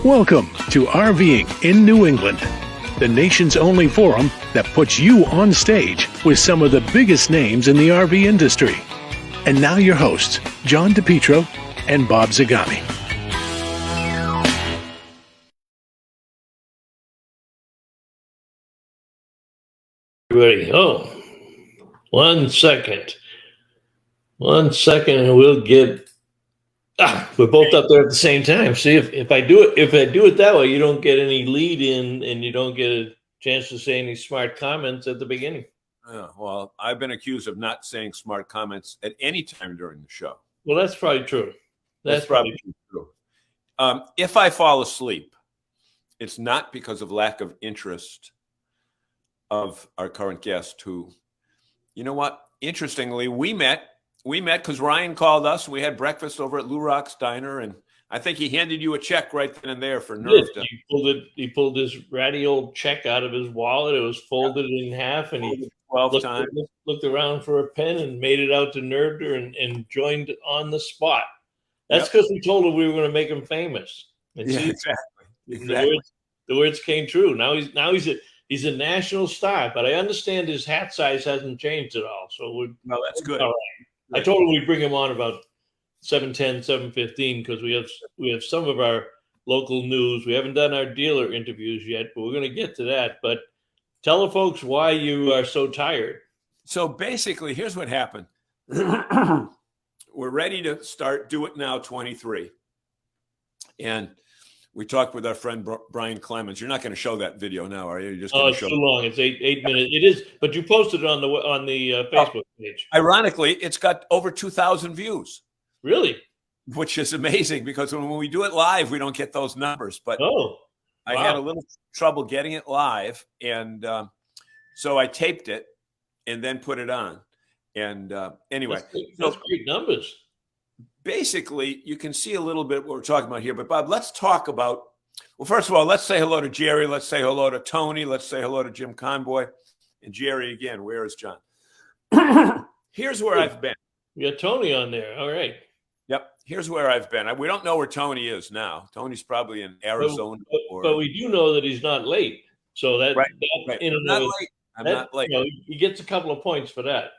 Welcome to RVing in New England, the nation's only forum that puts you on stage with some of the biggest names in the RV industry. And now your hosts, John DePietro and Bob Zagami. Ready? Oh, 1 second. 1 second, and we'll get. We're both up there at the same time. See, if I do it that way, you don't get any lead in, and you don't get a chance to say any smart comments at the beginning. Well, I've been accused of not saying smart comments at any time during the show. Well, that's probably true. That's probably true. If I fall asleep, it's not because of lack of interest of our current guest, who, you know what? Interestingly, we met because Ryan called us. We had breakfast over at Lou Rock's Diner, and I think he handed you a check right then and there for NERVDA. He pulled his ratty old check out of his wallet. It was folded in half, and he 12 times. Looked around for a pen and made it out to NERVDA and joined on the spot. That's because we told him we were going to make him famous. And exactly. The words came true. Now he's a national star, but I understand his hat size hasn't changed at all. So that's good. All right. I told him we'd bring him on about 7:10, 7:15 because we have some of our local news. We haven't done our dealer interviews yet, but we're going to get to that. But tell the folks why you are so tired. So basically, here's what happened. We're ready to start Do It Now 23. And we talked with our friend Brian Clemens. You're not going to show that video now, are you? You're just it's too long. It's eight minutes. It is, but you posted it on the Facebook page. Ironically, it's got over 2,000 views. Really? Which is amazing because when we do it live, we don't get those numbers. But I had a little trouble getting it live, and so I taped it and then put it on. And anyway, that's great numbers. Basically, you can see a little bit what we're talking about here. But, Bob, let's talk about, well, first of all, let's say hello to Jerry. Let's say hello to Tony. Let's say hello to Jim Conboy. And Jerry again. Where is John? Here's where I've been. We got Tony on there. All right. Yep. Here's where I've been. We don't know where Tony is now. Tony's probably in Arizona. But we do know that he's not late. So that right. I'm not late. He gets a couple of points for that.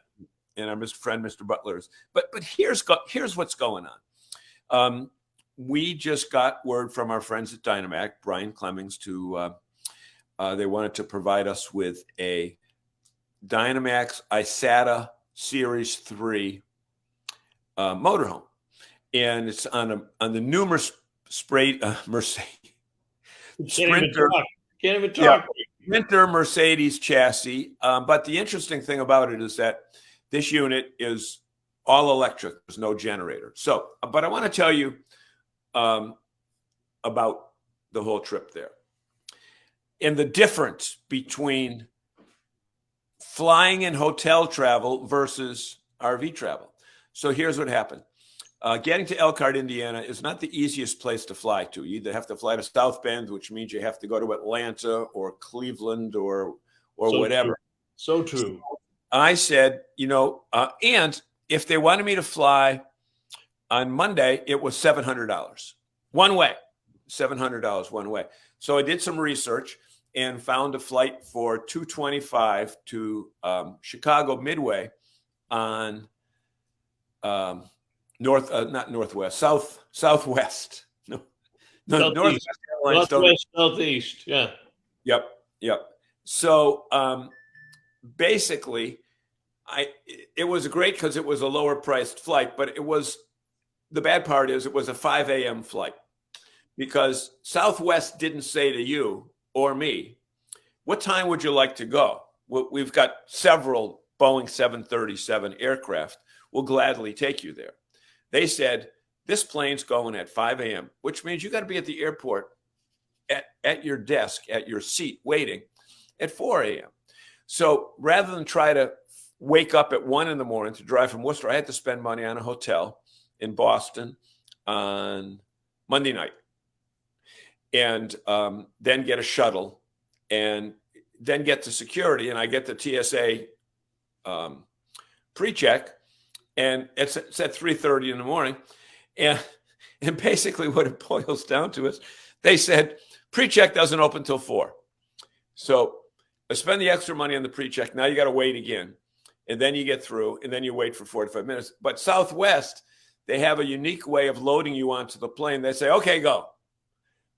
And our friend, Mr. Butler is. But here's what's going on. We just got word from our friends at Dynamac, Brian Clemens, they wanted to provide us with a Dynamax Isata Series 3 motorhome. And it's on the new Mercedes. Sprinter. Can't even talk. Sprinter Mercedes chassis. But the interesting thing about it is that this unit is all electric. There's no generator. So, but I want to tell you about the whole trip there and the difference between flying and hotel travel versus RV travel. So here's what happened. Getting to Elkhart, Indiana is not the easiest place to fly to. You either have to fly to South Bend, which means you have to go to Atlanta or Cleveland or whatever. True. So true. I said, and if they wanted me to fly on Monday, it was $700 one way, $700 one way. So I did some research and found a flight for $225 to Chicago Midway on southwest. No, Northwest Airlines. Southeast. Yeah. Yep. So basically, it was great because it was a lower priced flight, but the bad part is it was a 5 a.m. flight because Southwest didn't say to you or me, what time would you like to go? We've got several Boeing 737 aircraft. We'll gladly take you there. They said, this plane's going at 5 a.m., which means you got to be at the airport at your desk, at your seat, waiting at 4 a.m. So rather than try to wake up at 1 a.m. to drive from Worcester, I had to spend money on a hotel in Boston on Monday night and then get a shuttle and then get to security. And I get the TSA pre-check and it's at 3:30 in the morning. And basically what it boils down to is They said pre-check doesn't open till 4. So I spend the extra money on the pre-check. Now you got to wait again. And then you get through, and then you wait for 45 minutes. But Southwest, they have a unique way of loading you onto the plane. They say, okay, go.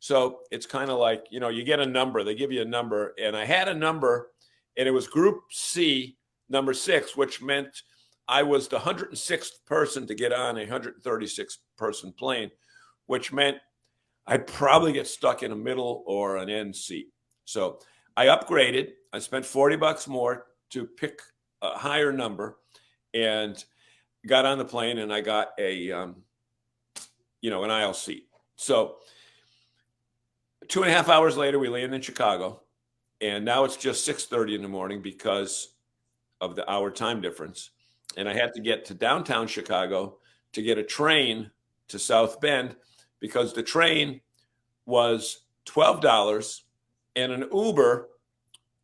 So it's kind of like, you get a number. They give you a number. And I had a number, and it was Group C, number 6, which meant I was the 106th person to get on a 136-person plane, which meant I'd probably get stuck in a middle or an end seat. So I upgraded. I spent $40 more to pick a higher number and got on the plane, and I got a, an aisle seat. So 2.5 hours later, we landed in Chicago, and now it's just 6:30 in the morning because of the hour time difference. And I had to get to downtown Chicago to get a train to South Bend because the train was $12 and an Uber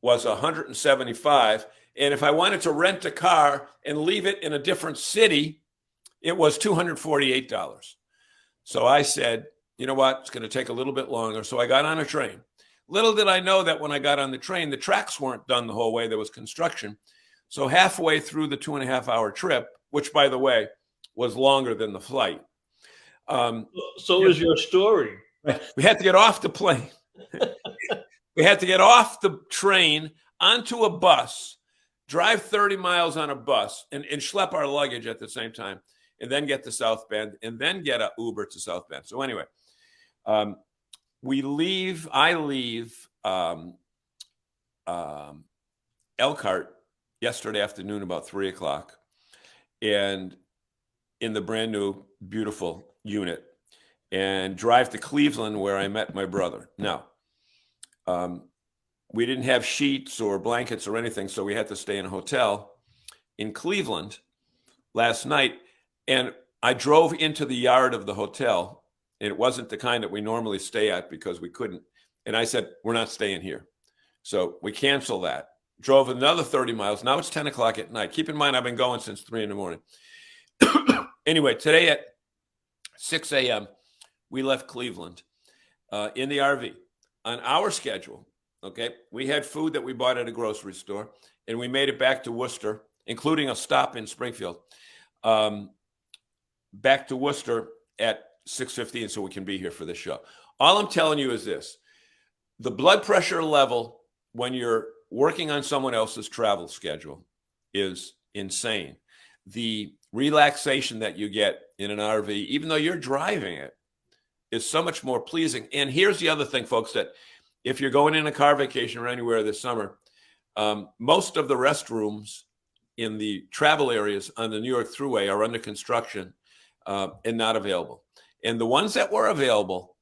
was $175. And if I wanted to rent a car and leave it in a different city, it was $248. So I said, you know what? It's going to take a little bit longer. So I got on a train. Little did I know that when I got on the train, the tracks weren't done the whole way. There was construction. So halfway through the 2.5-hour trip, which, by the way, was longer than the flight. So is your story. We had to get off the plane. We had to get off the train onto a bus, drive 30 miles on a bus, and schlep our luggage at the same time, and then get to South Bend, and then get an Uber to South Bend. So anyway, I leave Elkhart yesterday afternoon about 3:00, and in the brand new, beautiful unit, and drive to Cleveland where I met my brother. Now, we didn't have sheets or blankets or anything, so we had to stay in a hotel in Cleveland last night. And I drove into the yard of the hotel, and it wasn't the kind that we normally stay at because we couldn't. And I said, we're not staying here. So we canceled that. Drove another 30 miles. Now it's 10:00 at night. Keep in mind, I've been going since 3 a.m. Anyway, today at 6 a.m., we left Cleveland in the RV on our schedule. Okay, we had food that we bought at a grocery store, and we made it back to Worcester, including a stop in Springfield, back to Worcester at 6:15 so we can be here for this show. All I'm telling you is this. The blood pressure level when you're working on someone else's travel schedule is insane. The relaxation that you get in an RV, even though you're driving it, is so much more pleasing. And here's the other thing, folks, that if you're going in a car vacation or anywhere this summer, most of the restrooms in the travel areas on the New York Thruway are under construction and not available. And the ones that were available,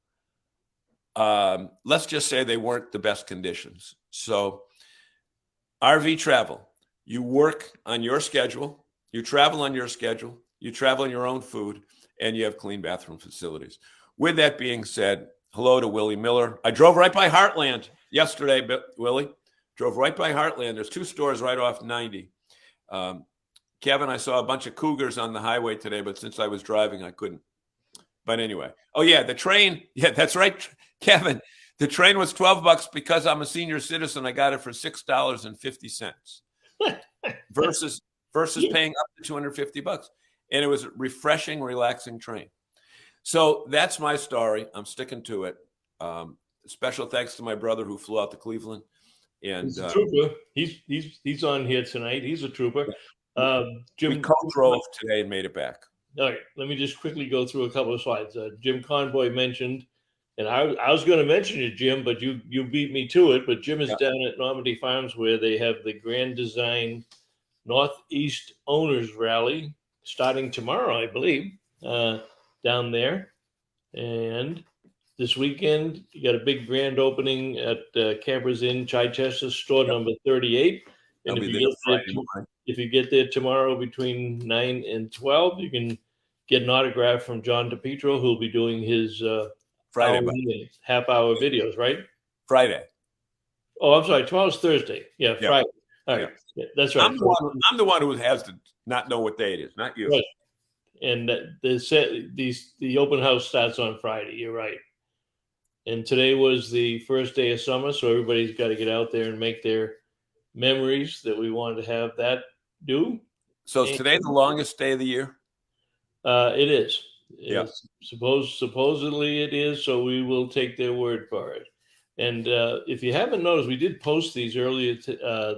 let's just say they weren't the best conditions. So RV travel, you work on your schedule, you travel on your schedule, you travel on your own food, and you have clean bathroom facilities. With that being said, hello to Willie Miller. I drove right by Heartland yesterday, Willie. Drove right by Heartland. There's 2 stores right off 90. Kevin, I saw a bunch of cougars on the highway today, but since I was driving, I couldn't. But anyway. Oh, yeah, the train. Yeah, that's right, Kevin. The train was $12 because I'm a senior citizen. I got it for $6.50 versus paying up to $250. And it was a refreshing, relaxing train. So that's my story. I'm sticking to it. Special thanks to my brother who flew out to Cleveland. And he's a trooper. He's on here tonight. He's a trooper. Jim, we co-drove today and made it back. All right, let me just quickly go through a couple of slides. Jim Conboy mentioned, and I was going to mention it, Jim, but you beat me to it. But Jim is down at Normandy Farms where they have the Grand Design Northeast Owners Rally starting tomorrow, I believe, down there. And this weekend, you got a big grand opening at Campers Inn, Chichester, store number 38. And if you get there tomorrow between 9 and 12, you can get an autograph from John DePietro, who'll be doing his Friday half-hour videos, right? Friday. Oh, I'm sorry. Tomorrow's Thursday. Yeah, Friday. All right. Yeah, that's right. I'm the one who has to not know what day it is, not you. Right. And the open house starts on Friday. You're right. And today was the first day of summer, so everybody's got to get out there and make their memories that we wanted to have that do. So is today the longest day of the year? It is. Yeah. Supposedly it is, so we will take their word for it. And if you haven't noticed, we did post these earlier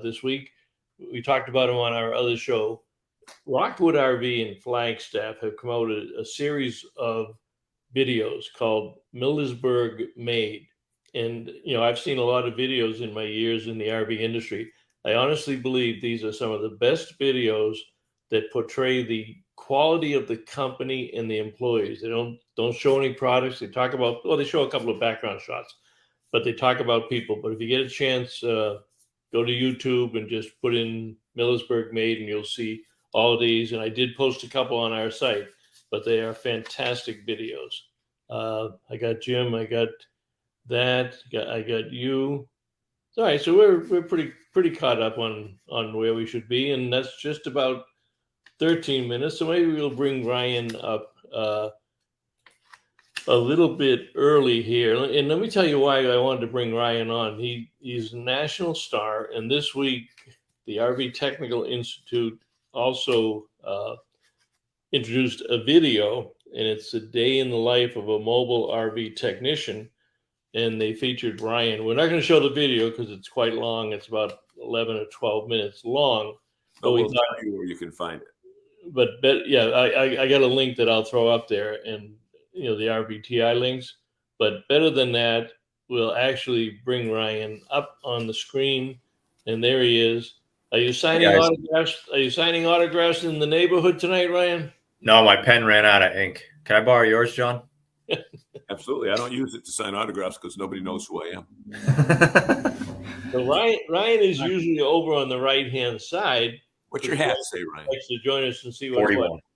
this week. We talked about them on our other show. Rockwood RV and Flagstaff have come out with a series of videos called Millersburg Made. And, I've seen a lot of videos in my years in the RV industry. I honestly believe these are some of the best videos that portray the quality of the company and the employees. They don't show any products. They talk about, they show a couple of background shots, but they talk about people. But if you get a chance, go to YouTube and just put in Millersburg Made and you'll see all of these. And I did post a couple on our site, but they are fantastic videos. I got Jim, I got that, I got you. All right, so we're pretty caught up on where we should be, and that's just about 13 minutes. So maybe we'll bring Ryan up a little bit early here. And let me tell you why I wanted to bring Ryan on. He's a national star, and this week the RV Technical Institute also introduced a video, and it's a day in the life of a mobile RV technician. And they featured Ryan. We're not going to show the video because it's quite long. It's about 11 or 12 minutes long. But we'll tell you where you can find it. But I got a link that I'll throw up there, and the RVTI links. But better than that, we'll actually bring Ryan up on the screen, and there he is. Are you signing autographs? Are you signing autographs in the neighborhood tonight, Ryan? No, my pen ran out of ink. Can I borrow yours, John? Absolutely. I don't use it to sign autographs because nobody knows who I am. So Ryan is usually over on the right-hand side. What's your hat say, Ryan? Likes to join us and see what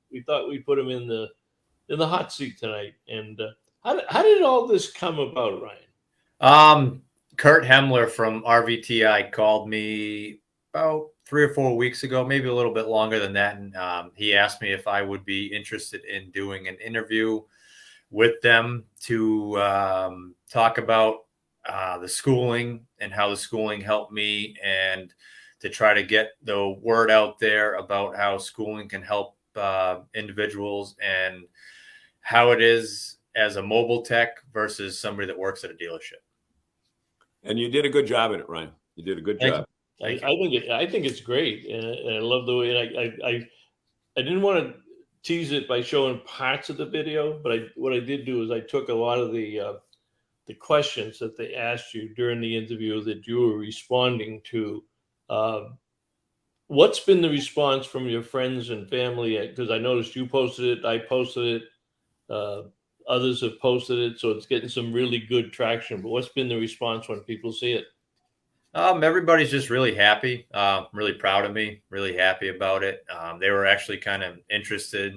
we thought we'd put him in the hot seat tonight. And how did all this come about, Ryan? Kurt Hemler from RVTI called me about 3 or 4 weeks ago, maybe a little bit longer than that. And he asked me if I would be interested in doing an interview with them to talk about the schooling and how the schooling helped me, and to try to get the word out there about how schooling can help individuals and how it is as a mobile tech versus somebody that works at a dealership. And you did a good job at it, Ryan. You did a good job. I think it's great, and I love the way. I didn't want to tease it by showing parts of the video, but what I did do is I took a lot of the questions that they asked you during the interview that you were responding to. What's been the response from your friends and family? Because I noticed you posted it, I posted it, others have posted it, so it's getting some really good traction. But what's been the response when people see it? Everybody's just really happy, really proud of me, really happy about it. They were actually kind of interested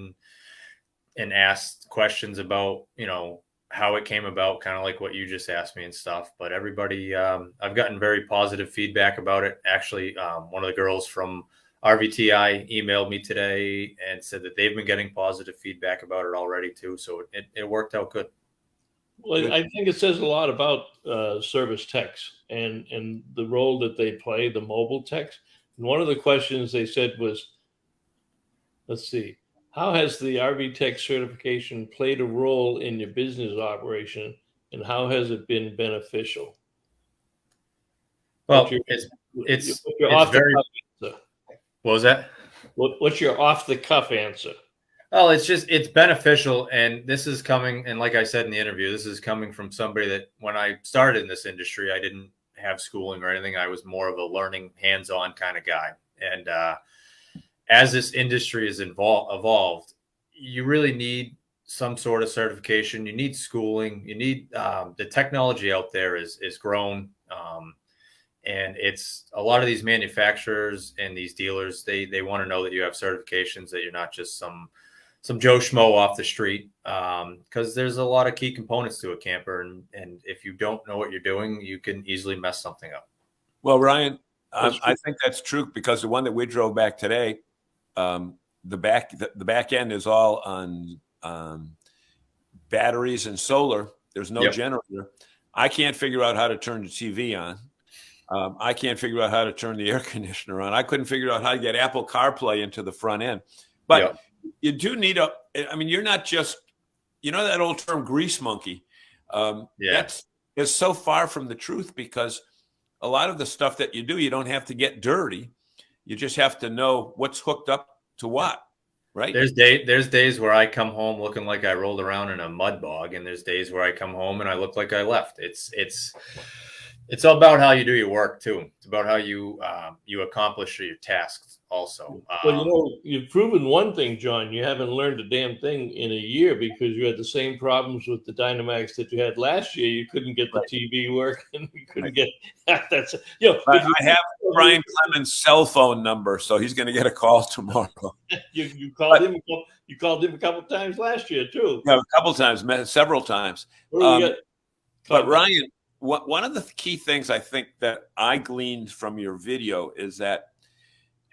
and asked questions about, how it came about, kind of like what you just asked me and stuff. But everybody, I've gotten very positive feedback about it. Actually, one of the girls from RVTI emailed me today and said that they've been getting positive feedback about it already too. So it worked out good. Well, I think it says a lot about service techs and the role that they play, the mobile techs. And one of the questions they said was, let's see, how has the RV Tech certification played a role in your business operation, and how has it been beneficial? Well, it's very. What was that? What's your off the cuff answer? Well, it's beneficial. And this is coming, and like I said in the interview, this is coming from somebody that when I started in this industry, I didn't have schooling or anything. I was more of a learning hands-on kind of guy. And as this industry has evolved, you really need some sort of certification. You need schooling. You need the technology out there is grown. And it's a lot of these manufacturers and these dealers, they want to know that you have certifications, that you're not just some Joe Schmo off the street, because there's a lot of key components to a camper. And if you don't know what you're doing, you can easily mess something up. Well, Ryan, I think that's true, because the one that we drove back today, the back end is all on batteries and solar. There's no generator. I can't figure out how to turn the TV on. I can't figure out how to turn the air conditioner on. I couldn't figure out how to get Apple CarPlay into the front end. But you do need you're not just, that old term grease monkey. That's so far from the truth, because a lot of the stuff that you do, you don't have to get dirty. You just have to know what's hooked up to what, right? There's days where I come home looking like I rolled around in a mud bog, and there's days where I come home and I look like I left. It's all about how you do your work too. It's about how you accomplish your tasks also. Well, you've proven one thing, John. You haven't learned a damn thing in a year, because you had the same problems with the Dynamax that you had last year. You couldn't get the TV working. You couldn't get that's I have Brian Clemens' cell phone number, so he's going to get a call tomorrow. you called him. You called him a couple of times last year too. Yeah, a couple of times, several times. But Ryan, one of the key things I think that I gleaned from your video is that,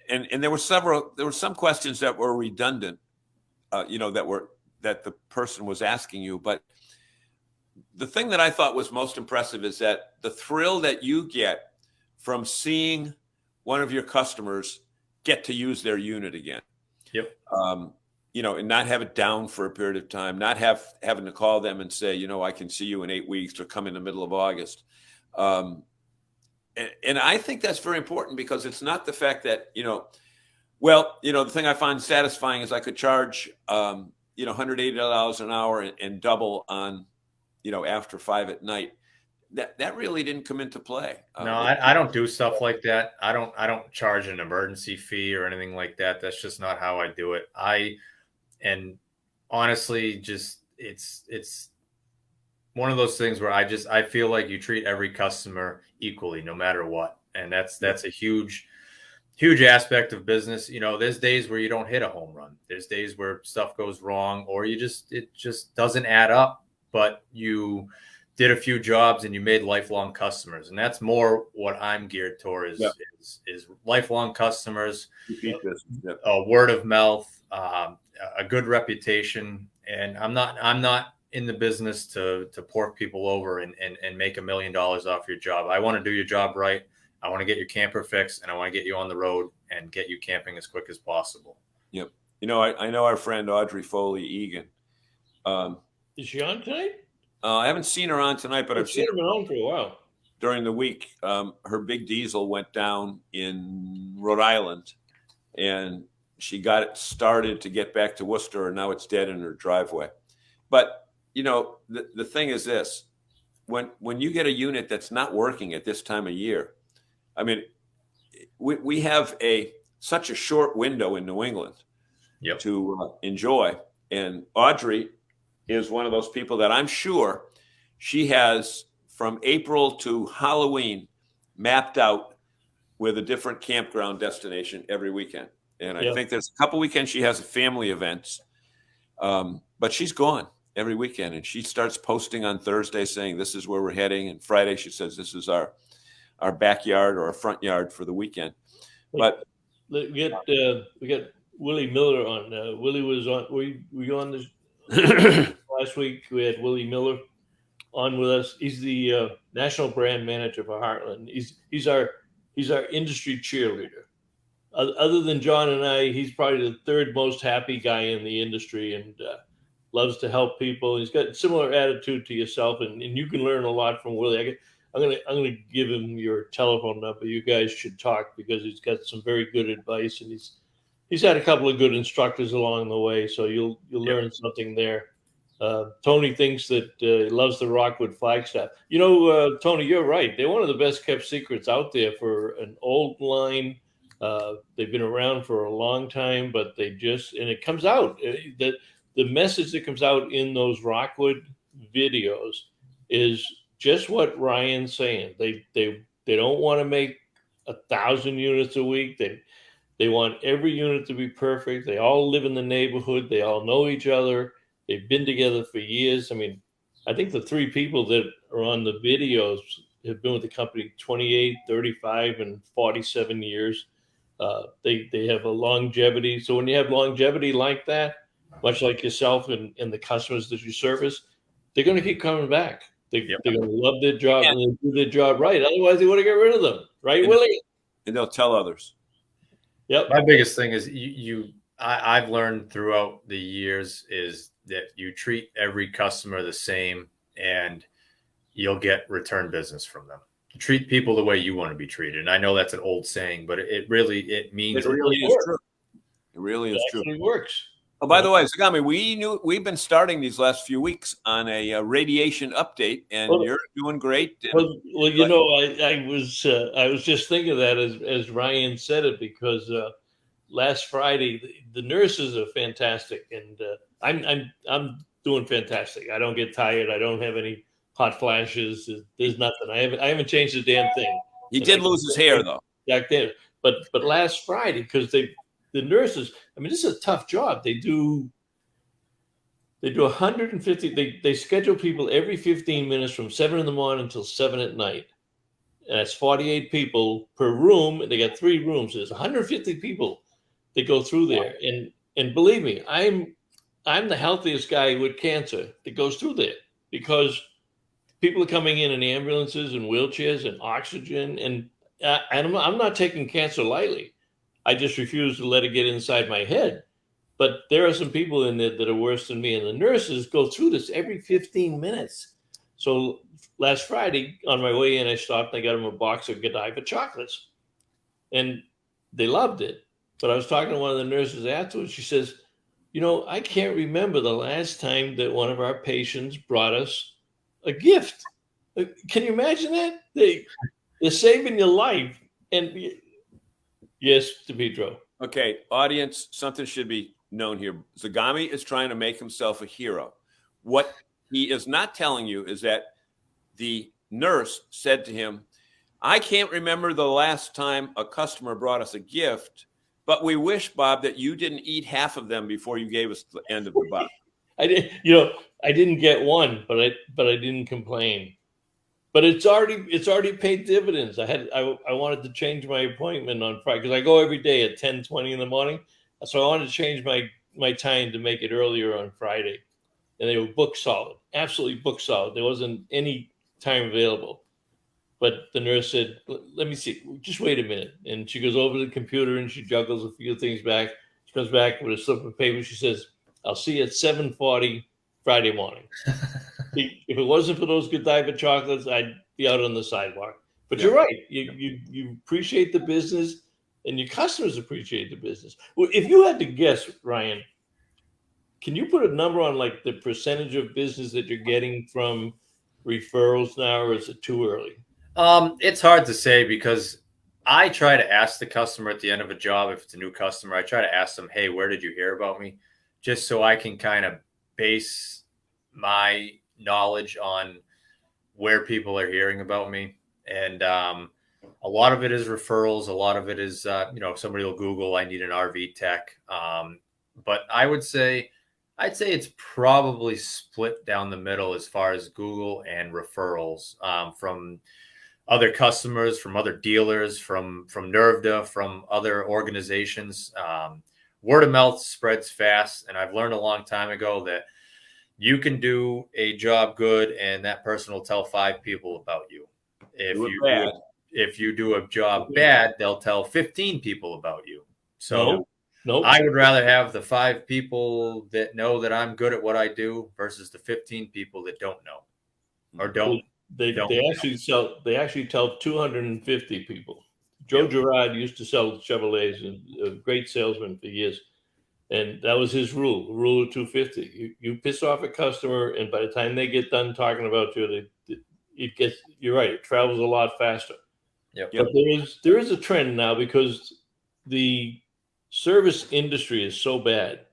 and there were some questions that were redundant, that the person was asking you. But the thing that I thought was most impressive is that the thrill that you get from seeing one of your customers get to use their unit again. Yep. And not have it down for a period of time, not having to call them and say, I can see you in 8 weeks, or come in the middle of August. And I think that's very important, because it's not the fact that, the thing I find satisfying is I could charge, $180 an hour and double on, after 5 at night. That really didn't come into play. No, I don't do stuff like that. I don't charge an emergency fee or anything like that. That's just not how I do it. And honestly, just it's one of those things where I feel like you treat every customer equally, no matter what. And that's a huge aspect of business. There's days where you don't hit a home run. There's days where stuff goes wrong, or it just doesn't add up, but you did a few jobs and you made lifelong customers. And that's more what I'm geared toward is lifelong customers, word of mouth, a good reputation. And I'm not in the business to pork people over and make $1 million off your job. I want to do your job right. I want to get your camper fixed, and I want to get you on the road and get you camping as quick as possible. Yep. I know our friend Audrey Foley Egan. Is she on tonight? I haven't seen her on tonight, but I've seen her been on for a while. During the week. Her big diesel went down in Rhode Island, and she got it started to get back to Worcester, and now it's dead in her driveway. But the thing is this: when you get a unit that's not working at this time of year, we have such a short window in New England to enjoy, and Audrey is one of those people that I'm sure she has from April to Halloween mapped out with a different campground destination every weekend. And I think there's a couple weekends she has family events, but she's gone every weekend. And she starts posting on Thursday saying, this is where we're heading. And Friday, she says, this is our backyard or our front yard for the weekend. But we got Willie Miller on. Willie was on. Were you on this? Last week we had Willie Miller on with us. He's the national brand manager for Heartland. He's our industry cheerleader. Other than John and I, he's probably the third most happy guy in the industry, and loves to help people. He's got a similar attitude to yourself, and you can learn a lot from Willie. I'm gonna give him your telephone number. You guys should talk, because he's got some very good advice, and he's had a couple of good instructors along the way, so you'll learn something there. Tony thinks that he loves the Rockwood Flagstaff. Tony, you're right. They're one of the best kept secrets out there for an old line. They've been around for a long time, but and it comes out. The message that comes out in those Rockwood videos is just what Ryan's saying. They don't want to make 1,000 units a week. They want every unit to be perfect. They all live in the neighborhood. They all know each other. They've been together for years. I think the 3 people that are on the videos have been with the company 28, 35, and 47 years. They have a longevity. So when you have longevity like that, much like yourself and the customers that you service, they're going to keep coming back. They're going to love their job and they do their job right. Otherwise, they want to get rid of them. Right, Willie? And they'll tell others. Yep. My biggest thing is I've learned throughout the years is that you treat every customer the same and you'll get return business from them. Treat people the way you want to be treated. And I know that's an old saying, but it means it really is true. It really is true. It works. Oh, by the way, Zagami, we've been starting these last few weeks on a radiation update, and you're doing great. Well, you know, I was just thinking of that as Ryan said it, because last Friday the nurses are fantastic, and I'm doing fantastic. I don't get tired. I don't have any hot flashes. There's nothing. I haven't changed a damn thing. He did lose his hair though. Back then, but last Friday, because the nurses, I mean, this is a tough job. They do 150. They schedule people every 15 minutes from 7 in the morning until 7 at night. And that's 48 people per room. And they got 3 rooms. So there's 150 people that go through there. And believe me, I'm the healthiest guy with cancer that goes through there, because people are coming in ambulances and wheelchairs and oxygen. And I'm not taking cancer lightly. I just refuse to let it get inside my head. But there are some people in there that are worse than me. And the nurses go through this every 15 minutes. So last Friday on my way in, I stopped and I got them a box of Godiva chocolates. And they loved it. But I was talking to one of the nurses afterwards. She says, you know, I can't remember the last time that one of our patients brought us a gift. Can you imagine that? They're saving your life. And yes, DePietro. Okay, audience, something should be known here. Zagami is trying to make himself a hero. What he is not telling you is that the nurse said to him, I can't remember the last time a customer brought us a gift, but we wish, Bob, that you didn't eat half of them before you gave us the end of the box. I didn't get one, but I didn't complain. But it's already paid dividends. I wanted to change my appointment on Friday because I go every day at 10:20 in the morning. So I wanted to change my time to make it earlier on Friday. And they were booked solid, absolutely booked solid. There wasn't any time available. But the nurse said, let me see, just wait a minute. And she goes over to the computer and she juggles a few things back. She comes back with a slip of paper. She says, I'll see you at 7:40 Friday morning. If it wasn't for those Godiva chocolates, I'd be out on the sidewalk. But you're right. You appreciate the business, and your customers appreciate the business. Well, if you had to guess, Ryan, can you put a number on like the percentage of business that you're getting from referrals now, or is it too early? It's hard to say because I try to ask the customer at the end of a job, if it's a new customer, I try to ask them, hey, where did you hear about me? Just so I can kind of base my knowledge on where people are hearing about me. And a lot of it is referrals. A lot of it is, somebody will Google, I need an RV tech. But I'd say it's probably split down the middle as far as Google and referrals from other customers, from other dealers, from NERVDA, from other organizations. Word of mouth spreads fast. And I've learned a long time ago that you can do a job good and that person will tell 5 people about you. If you do a job bad, they'll tell 15 people about you. So Nope. I would rather have the 5 people that know that I'm good at what I do versus the 15 people that don't know or don't. They actually tell 250 people. Joe Girard used to sell Chevrolets and a great salesman for years. And that was his rule of 250. You piss off a customer, and by the time they get done talking about you, you're right, it travels a lot faster. Yep. But there is a trend now because the service industry is so bad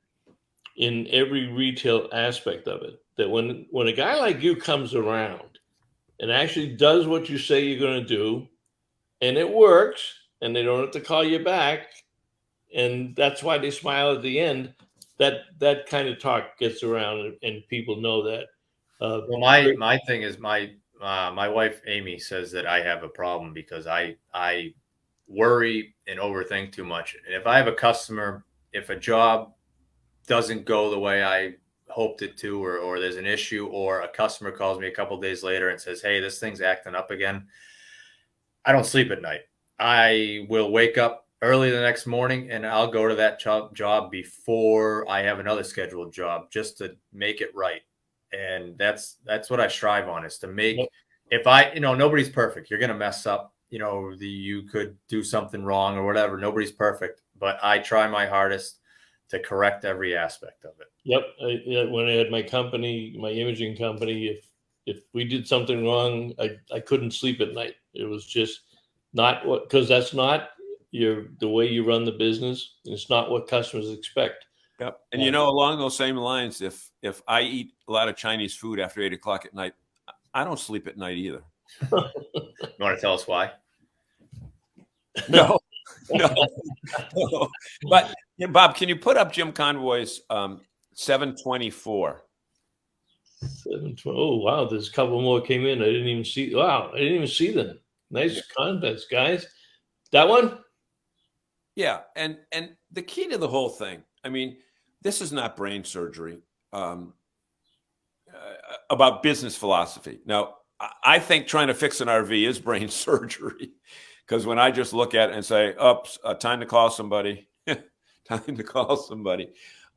in every retail aspect of it that when a guy like you comes around and actually does what you say you're going to do, and it works, and they don't have to call you back, and that's why they smile at the end, that kind of talk gets around and people know that. Well, my thing is my wife, Amy, says that I have a problem because I worry and overthink too much. And if I have a customer, if a job doesn't go the way hoped it to, or there's an issue, or a customer calls me a couple of days later and says, hey, this thing's acting up again, I don't sleep at night. I will wake up early the next morning and I'll go to that job before I have another scheduled job, just to make it right. And that's what I strive on, is to make, if I, nobody's perfect. You're going to mess up, you could do something wrong or whatever. Nobody's perfect, but I try my hardest to correct every aspect of it. Yep. When I had my company, my imaging company, if we did something wrong, I couldn't sleep at night. It was just not because that's not the way you run the business. It's not what customers expect. Yep. And along those same lines, if I eat a lot of Chinese food after 8 o'clock at night, I don't sleep at night either. You want to tell us why? No. But Bob, can you put up Jim Convoy's 724? 720. Oh, wow. There's a couple more came in. I didn't even see. Wow. I didn't even see them. Nice contents, guys. That one? Yeah. And the key to the whole thing, I mean, this is not brain surgery about business philosophy. Now, I think trying to fix an RV is brain surgery, because when I just look at it and say, oops, time to call somebody, time to call somebody.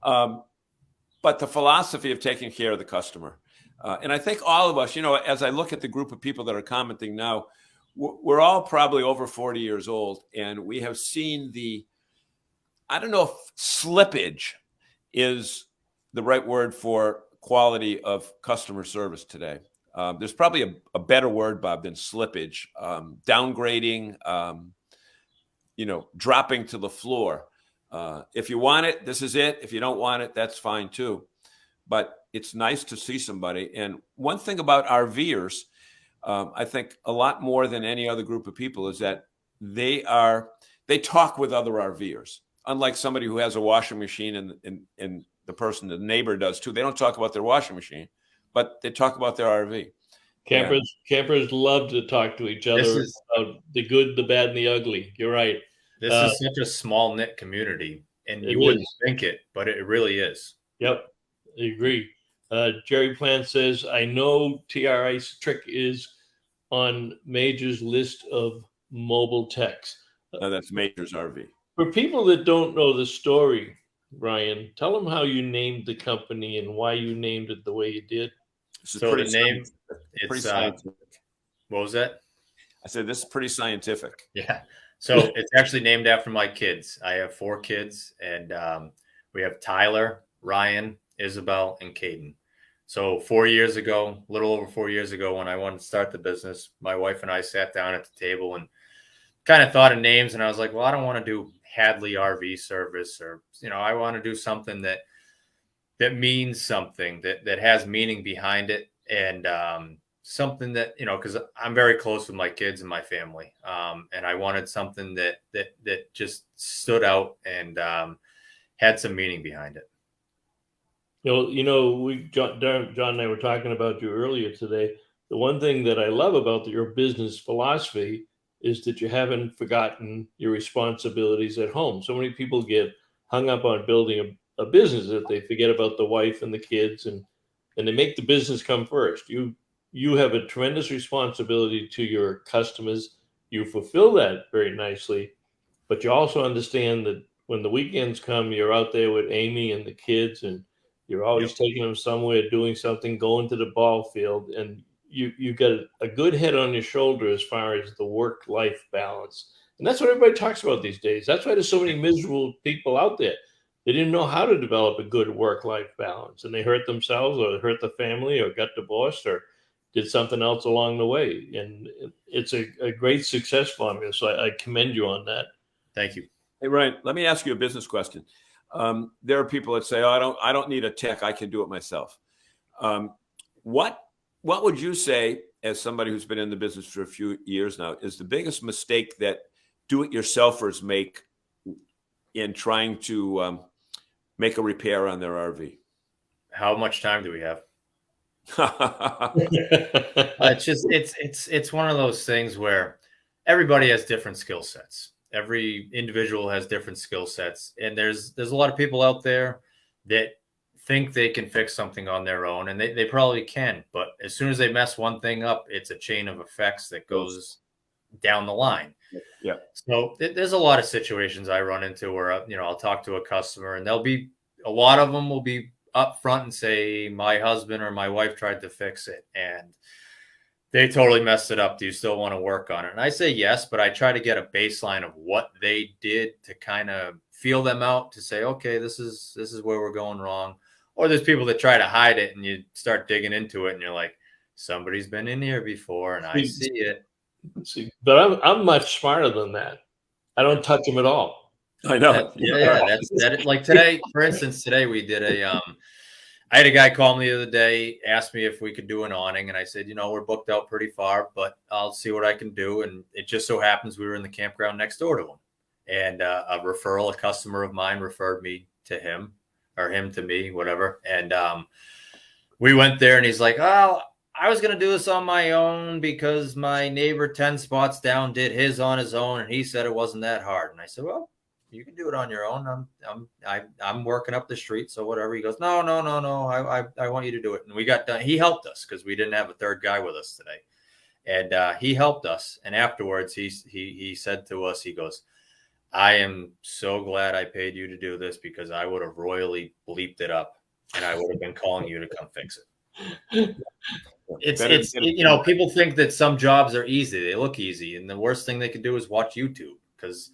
But the philosophy of taking care of the customer. And I think all of us, as I look at the group of people that are commenting now, we're all probably over 40 years old, and we have seen I don't know if slippage is the right word for quality of customer service today. There's probably a better word, Bob, than slippage. Downgrading, dropping to the floor. If you want it, this is it. If you don't want it, that's fine too. But it's nice to see somebody. And one thing about RVers, I think a lot more than any other group of people, is that they talk with other RVers. Unlike somebody who has a washing machine and the neighbor does too. They don't talk about their washing machine, but they talk about their RV. Campers love to talk to each other about the good, the bad, and the ugly. You're right. This is such a small knit community, and you wouldn't think it, but it really is. Yep, I agree. Jerry Plant says, I know TRI's trick is on Major's list of mobile techs. That's Major's RV. For people that don't know the story, Ryan, tell them how you named the company and why you named it the way you did. So the name, it's scientific. What was that? I said, this is pretty scientific. Yeah. So it's actually named after my kids. I have 4 kids, and we have Tyler, Ryan, Isabel, and Caden. So 4 years ago, a little over 4 years ago, when I wanted to start the business, my wife and I sat down at the table and kind of thought of names. And I was like, well, I don't want to do Hadley RV service, or, I want to do something that means something, that has meaning behind it. And something that, because I'm very close with my kids and my family. And I wanted something that just stood out and had some meaning behind it. John and I were talking about you earlier today. The one thing that I love about your business philosophy is that you haven't forgotten your responsibilities at home. So many people get hung up on building a business that they forget about the wife and the kids, and they make the business come first. You have a tremendous responsibility to your customers. You fulfill that very nicely, but you also understand that when the weekends come, you're out there with Amy and the kids, and you're always taking them somewhere, doing something, going to the ball field, and you got a good head on your shoulder as far as the work-life balance. And that's what everybody talks about these days. That's why there's so many miserable people out there. They didn't know how to develop a good work-life balance, and they hurt themselves or hurt the family or got divorced or did something else along the way. And it's a great success formula. So I commend you on that. Thank you. Hey, Ryan, let me ask you a business question. There are people that say, oh, I don't need a tech. I can do it myself. What would you say, as somebody who's been in the business for a few years now, is the biggest mistake that do-it-yourselfers make in trying to make a repair on their RV? How much time do we have? It's one of those things where everybody has different skill sets. Every individual has different skill sets, and there's a lot of people out there that think they can fix something on their own, and they probably can. But as soon as they mess one thing up, it's a chain of effects that goes down the line. Yeah. So there's a lot of situations I run into where, you know, I'll talk to a customer and a lot of them will be up front and say, my husband or my wife tried to fix it and they totally messed it up. Do you still want to work on it? And I say yes, but I try to get a baseline of what they did to kind of feel them out, to say, okay, this is where we're going wrong. Or there's people that try to hide it and you start digging into it and you're like, somebody's been in here before and I see it. See, but I'm much smarter than that. I don't touch them at all. I know. That's like today, for instance, today we did I had a guy call me the other day, asked me if we could do an awning. And I said, you know, we're booked out pretty far, but I'll see what I can do. And it just so happens we were in the campground next door to him. And a customer of mine referred me to him, or him to me, whatever. And we went there and he's like, oh, I was going to do this on my own because my neighbor 10 spots down did his on his own. And he said it wasn't that hard. And I said, well, you can do it on your own. I'm working up the street. So whatever. He goes, no. I want you to do it. And we got done. He helped us because we didn't have a third guy with us today. And he helped us. And afterwards he said to us, he goes, I am so glad I paid you to do this because I would have royally bleeped it up and I would have been calling you to come fix it. It's you know, people think that some jobs are easy. They look easy. And the worst thing they can do is watch YouTube, because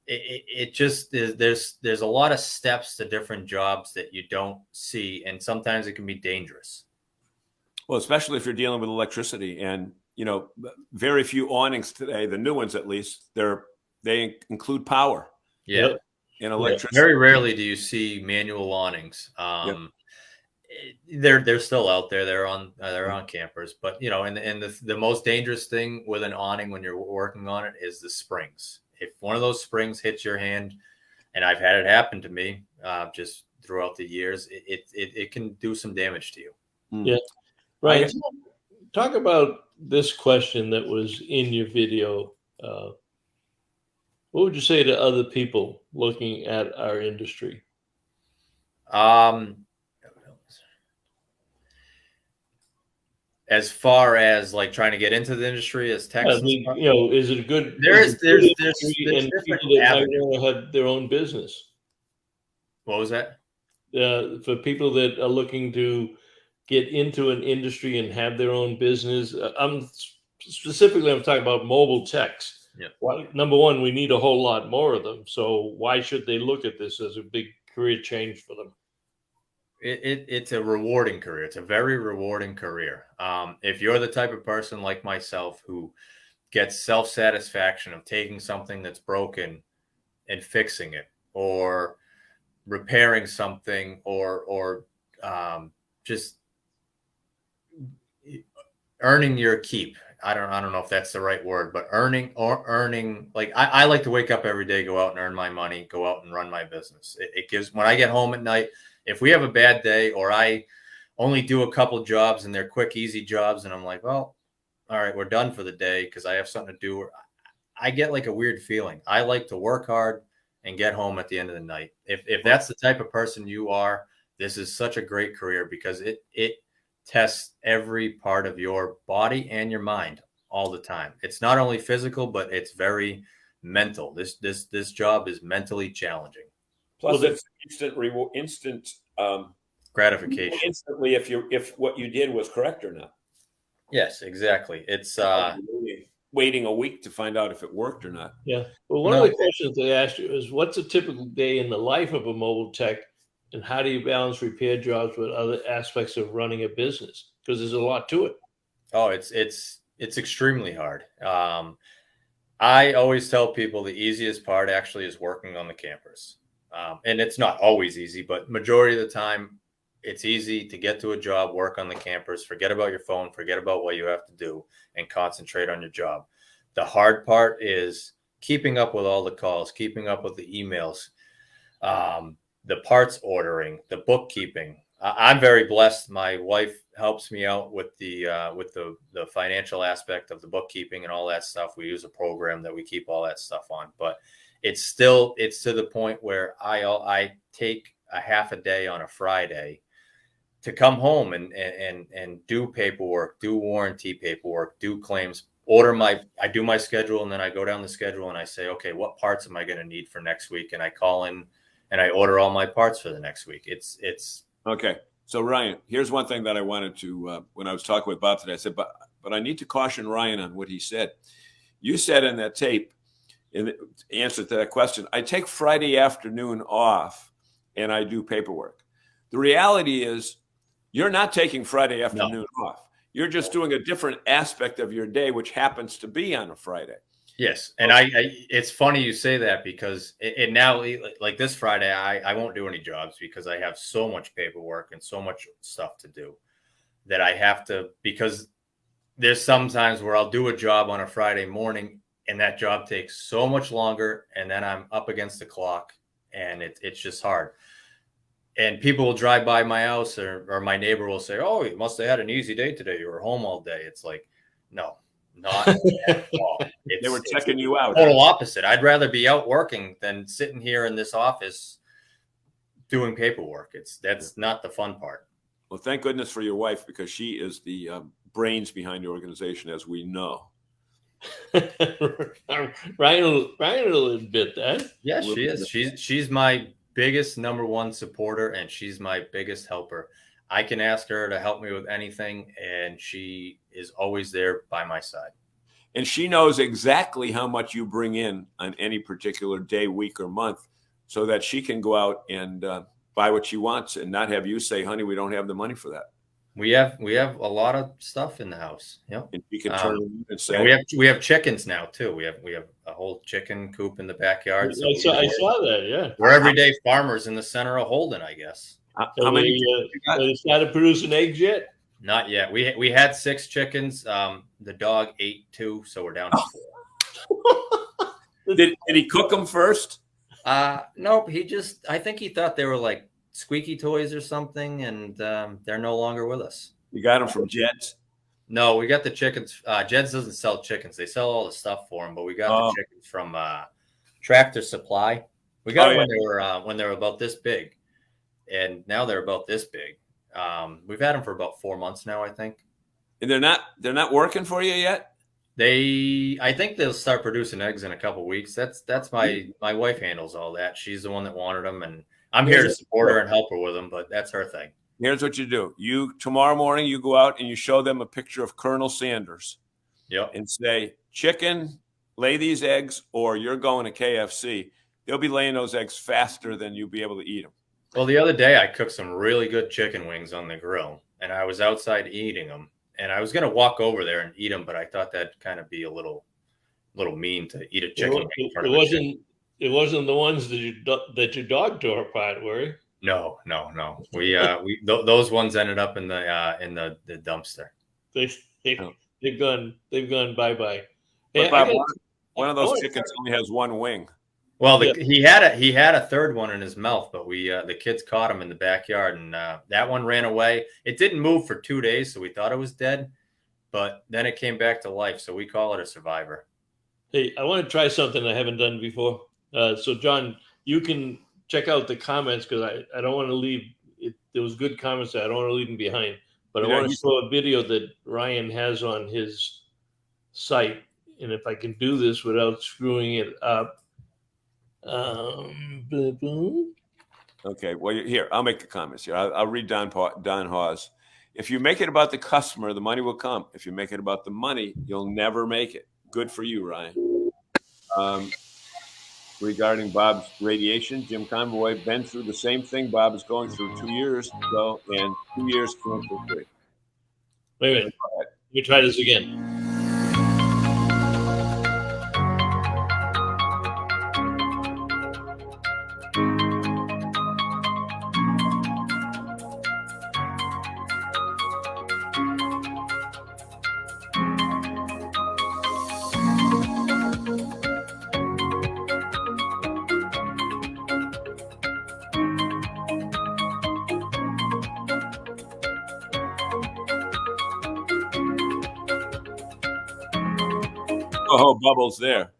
it just is, there's a lot of steps to different jobs that you don't see. And sometimes it can be dangerous. Well, especially if you're dealing with electricity, and, you know, very few awnings today, the new ones, at least, they include power. Yeah. And electricity. Very rarely do you see manual awnings. They're still out there. They're on campers, but you know, and the most dangerous thing with an awning when you're working on it is the springs. If one of those springs hits your hand, and I've had it happen to me just throughout the years, it can do some damage to you. Yeah, right. Talk about this question that was in your video. What would you say to other people looking at our industry? As far as like trying to get into the industry as tech, you know, is it a good? There's and people that might want to have their own business. What was that? For people that are looking to get into an industry and have their own business, I'm talking about mobile techs. Yeah. Well, number one, we need a whole lot more of them. So why should they look at this as a big career change for them? It's a rewarding career. It's a very rewarding career. If you're the type of person like myself who gets self-satisfaction of taking something that's broken and fixing it, or repairing something, or just earning your keep. I don't know if that's the right word, but earning, like I like to wake up every day, go out and earn my money, go out and run my business. It gives, when I get home at night, if we have a bad day or I only do a couple jobs and they're quick, easy jobs, and I'm like, well, all right, we're done for the day because I have something to do, I get like a weird feeling. I like to work hard and get home at the end of the night. If that's the type of person you are, this is such a great career because it tests every part of your body and your mind all the time. It's not only physical, but it's very mental. This job is mentally challenging. Plus, it's instant gratification. Instantly, if what you did was correct or not. Yes, exactly. It's waiting a week to find out if it worked or not. Yeah. Well, one of the questions they asked you is, what's a typical day in the life of a mobile tech, and how do you balance repair jobs with other aspects of running a business? Because there's a lot to it. Oh, it's extremely hard. I always tell people the easiest part actually is working on the campers. And it's not always easy, but majority of the time it's easy to get to a job, work on the campers, forget about your phone, forget about what you have to do, and concentrate on your job. The hard part is keeping up with all the calls, keeping up with the emails, the parts ordering, the bookkeeping. I'm very blessed. My wife helps me out with the financial aspect of the bookkeeping and all that stuff. We use a program that we keep all that stuff on, but it's to the point where I take a half a day on a Friday to come home and do paperwork, do warranty paperwork, do claims, I do my schedule, and then I go down the schedule and I say, okay, what parts am I going to need for next week? And I call in and I order all my parts for the next week. It's okay. So Ryan, here's one thing that I wanted to, when I was talking with Bob today, I said, but I need to caution Ryan on what he said. You said in that tape, in the answer to that question, I take Friday afternoon off and I do paperwork. The reality is you're not taking Friday afternoon off. You're just doing a different aspect of your day, which happens to be on a Friday. Yes. And I it's funny you say that, because it now, like this Friday, I won't do any jobs because I have so much paperwork and so much stuff to do that I have to, because there's some times where I'll do a job on a Friday morning and that job takes so much longer, and then I'm up against the clock and it's just hard. And people will drive by my house, or my neighbor will say, oh, you must have had an easy day today. You were home all day. It's like, no, not at all. They were checking you out. Total opposite. I'd rather be out working than sitting here in this office doing paperwork. That's not the fun part. Well, thank goodness for your wife, because she is the brains behind the organization, as we know. Ryan will admit that. Yeah, she is. She's my biggest number one supporter, and she's my biggest helper. I can ask her to help me with anything, and she is always there by my side. And she knows exactly how much you bring in on any particular day, week, or month, so that she can go out and buy what she wants and not have you say, honey, we don't have the money for that. We have a lot of stuff in the house. Yep. And you can turn and say, we have chickens now too. We have a whole chicken coop in the backyard. So I saw that. Yeah, we're everyday farmers in the center of Holden, I guess. How many? They started producing eggs yet? Not yet. We had 6 chickens. The dog ate 2, so we're down to 4. Did he cook them first? Nope. I think he thought they were like squeaky toys or something, and they're no longer with us. You got them from Jed's? No, we got the chickens. Jed's doesn't sell chickens. They sell all the stuff for them, but we got the chickens from Tractor Supply. We got them when they were about this big, and now they're about this big. We've had them for about 4 months now, I think. And they're not working for you yet? I think they'll start producing eggs in a couple weeks. That's my wife handles all that. She's the one that wanted them, and I'm here to support her and help her with them, but that's her thing. Here's what you do. Tomorrow morning, you go out and you show them a picture of Colonel Sanders. Yep. And say, chicken, lay these eggs, or you're going to KFC. They'll be laying those eggs faster than you'll be able to eat them. Well, the other day I cooked some really good chicken wings on the grill, and I was outside eating them, and I was going to walk over there and eat them, but I thought that'd kind of be a little mean to eat a chicken wing in front of a chicken. It wasn't the ones that your dog tore apart, were it? No. Those ones ended up in the dumpster. They've gone bye-bye. But Bob, one of those chickens only has one wing. Well, he had a third one in his mouth, but the kids caught him in the backyard, and that one ran away. It didn't move for 2 days, so we thought it was dead, but then it came back to life, so we call it a survivor. Hey, I want to try something I haven't done before. So, John, you can check out the comments, because I don't want to leave it. There was good comments there. I don't want to leave them behind, but I want to show a video that Ryan has on his site, and if I can do this without screwing it up. Okay, well, here, I'll make the comments here. I'll read Don Hawes. If you make it about the customer, the money will come. If you make it about the money, you'll never make it. Good for you, Ryan. Regarding Bob's radiation, Jim Convoy been through the same thing Bob is going through 2 years ago, and 2 years came for free. Wait a minute. Let me try this again. Oh, bubbles there.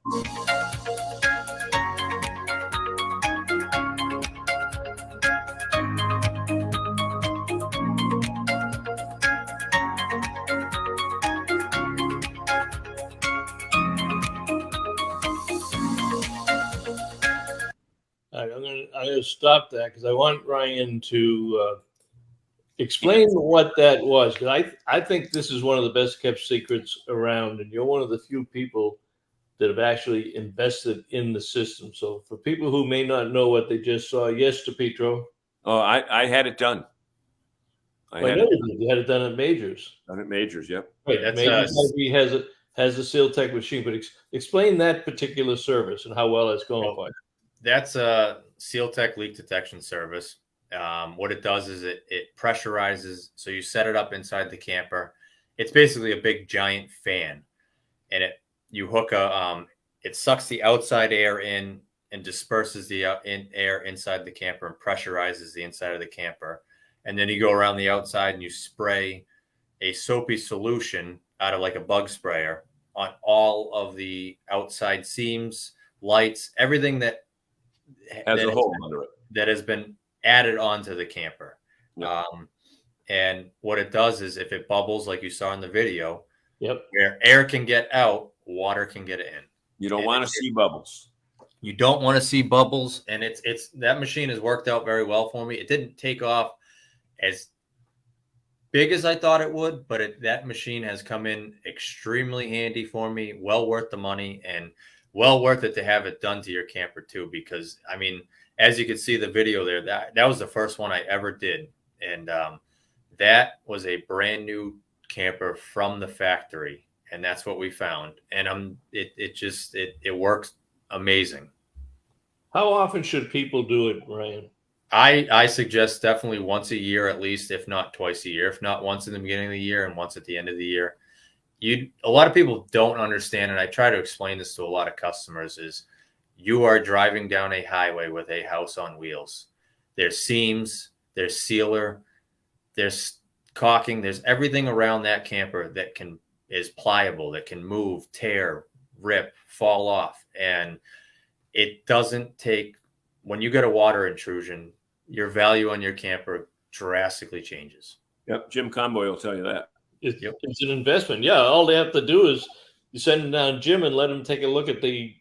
All right, I'm gonna stop that because I want Ryan to explain what that was. Because I think this is one of the best kept secrets around, and you're one of the few people that have actually invested in the system. So for people who may not know what they just saw, yes, DePietro. Oh, I had it done. I know you had it done at Majors. Done at Majors, yep. Right, That's, Majors has a Seal Tech machine, but explain that particular service and how well it's going for you. That's a Seal Tech leak detection service. What it does is it pressurizes. So you set it up inside the camper. It's basically a big giant fan, and you hook it sucks the outside air in and disperses the air inside the camper and pressurizes the inside of the camper. And then you go around the outside and you spray a soapy solution out of like a bug sprayer on all of the outside seams, lights, everything that has a hole under it that has been added onto the camper. Yep. And what it does is if it bubbles, like you saw in the video, yep, where air can get out, water can get in. You don't want to see bubbles. You don't want to see bubbles. And it's that machine has worked out very well for me. It didn't take off as big as I thought it would, but that machine has come in extremely handy for me. Well worth the money and well worth it to have it done to your camper too. Because I mean, as you can see the video there, that was the first one I ever did, and that was a brand new camper from the factory, and that's what we found. And it works amazing. How often should people do it, Ryan? I suggest definitely once a year at least, if not twice a year, if not once in the beginning of the year and once at the end of the year. A lot of people don't understand, and I try to explain this to a lot of customers, is you are driving down a highway with a house on wheels. There's seams, there's sealer, there's caulking, there's everything around that camper that is pliable, that can move, tear, rip, fall off. And it doesn't take, when you get a water intrusion, your value on your camper drastically changes. Yep. Jim Conboy will tell you that. It's an investment. Yeah. All they have to do is you send them down Jim and let them take a look at the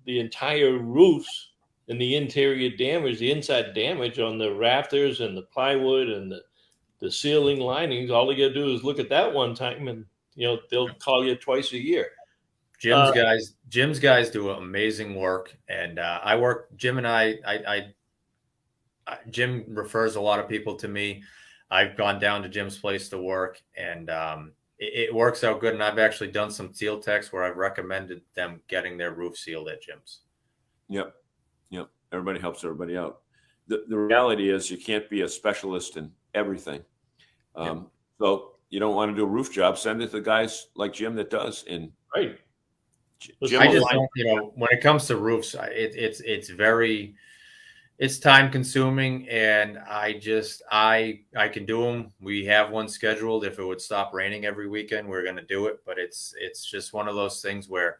entire roofs and the interior damage, the inside damage on the rafters and the plywood and the ceiling linings. All you got to do is look at that one time, and they'll call you twice a year. Jim's guys do amazing work, and Jim refers a lot of people to me. I've gone down to Jim's place to work, and it works out good. And I've actually done some Seal Techs where I've recommended them getting their roof sealed at Jim's. Yep. Everybody helps everybody out. The reality is you can't be a specialist in everything. So you don't want to do a roof job, send it to guys like Jim that does. And right. Jim, I just don't, when it comes to roofs, it's time consuming, and I can do them. We have one scheduled. If it would stop raining every weekend, we're going to do it. But it's just one of those things where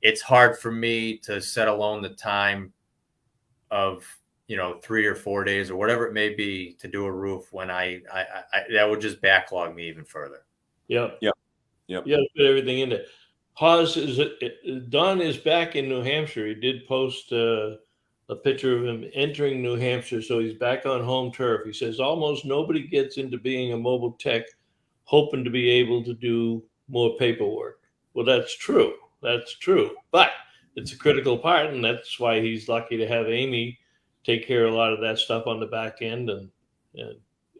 it's hard for me to set alone the time of 3 or 4 days or whatever it may be to do a roof when I that would just backlog me even further. Yep. You got to put everything in there. Don is back in New Hampshire. He did post a picture of him entering New Hampshire, so he's back on home turf. He says almost nobody gets into being a mobile tech hoping to be able to do more paperwork. Well, that's true. But it's a critical part, and that's why he's lucky to have Amy take care of a lot of that stuff on the back end, and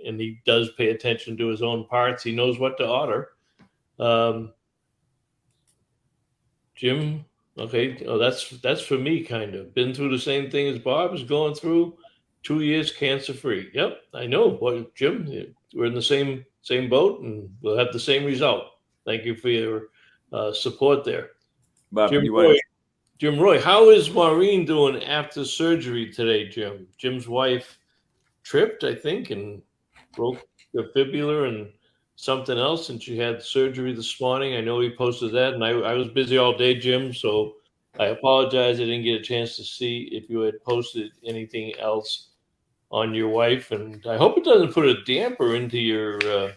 he does pay attention to his own parts. He knows what to order. Jim, okay, that's for me, kind of. Been through the same thing as Bob is going through. 2 years cancer-free. Yep, I know. Boy, Jim, we're in the same boat, and we'll have the same result. Thank you for your support there. Bob, Jim Roy, how is Maureen doing after surgery today, Jim? Jim's wife tripped, I think, and broke the fibula and something else, and she had surgery this morning. I know he posted that, and I was busy all day, Jim, so I apologize. I didn't get a chance to see if you had posted anything else on your wife, and I hope it doesn't put a damper into your